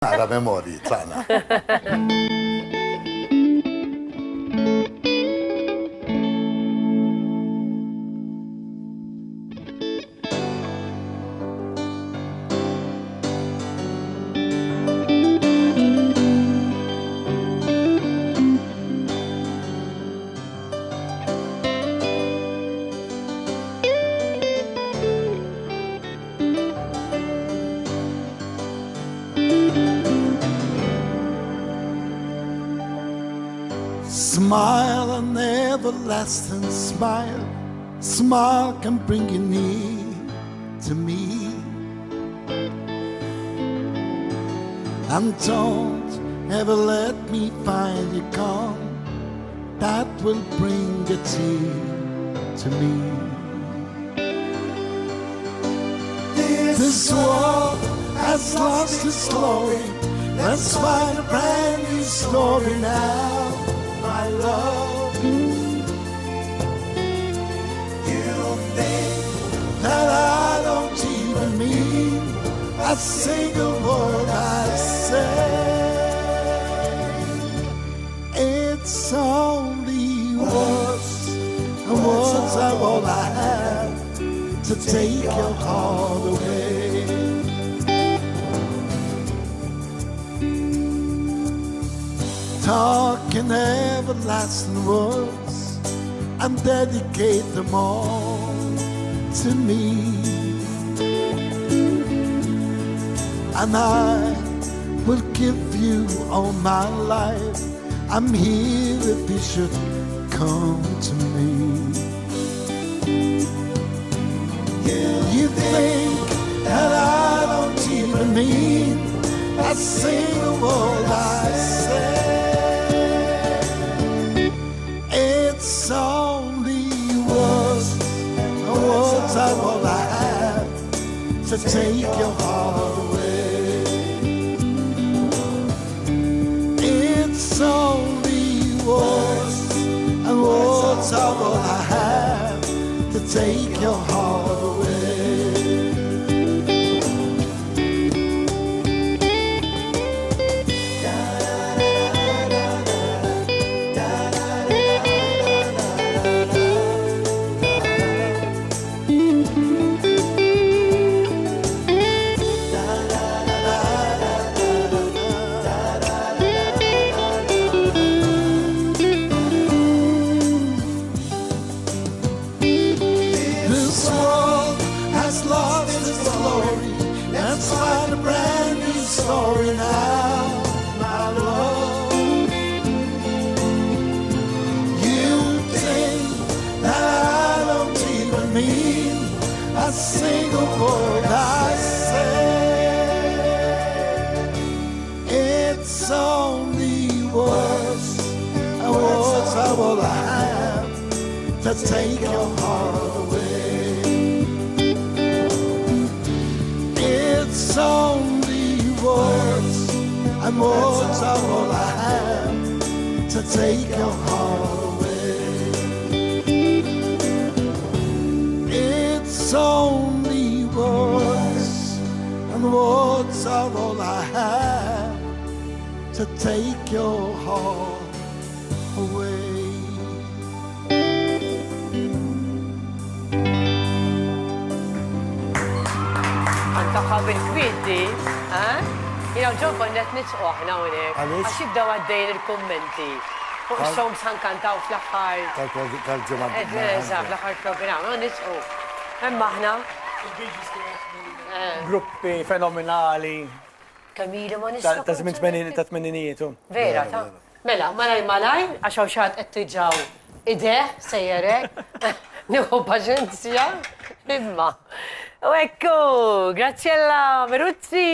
Għara memori, tlaqna. Smile, an everlasting smile. Smile can bring you near to me. And don't ever let me find you gone. That will bring a tear to me. This world has lost its glory. Let's find a brand new story now. My love, you think that I don't even mean a single word I say. It's only words, and words are all I have to take your heart away. Talking everlasting words and dedicate them all to me. And I will give you all my life. I'm here if you should come to me. You think that I don't even mean a single word I say. It's only words, and words are all I have to take your heart away. It's only words, and words are all I have to take your heart away. Story now, my love. You think that I don't even mean a single word I say. It's only words, and words are all I have to take your heart away. It's only words, and words are all I have to take your heart away. It's only words, and words are all I have to take your heart away. Għanta ħabin kwiddi, jinaw ġon konnet nitqo ħna unek. Għax jibdaw għaddejn il-kommenti. Fuq songs ħankantaw fl-axħar. Tal-ġemad. Fl-axħar program, nitqo. Emma ħna. Gruppi fenomenali. Kamili ma nistaqo. Ta' żmien ta' tmeninijietu. Vera, ta' mela, malaj, għaxaw xaħat għettiġaw ideħ, sejjerek. Nieħu paċenzja, imma. U ekku, grazie alla Meruzzi.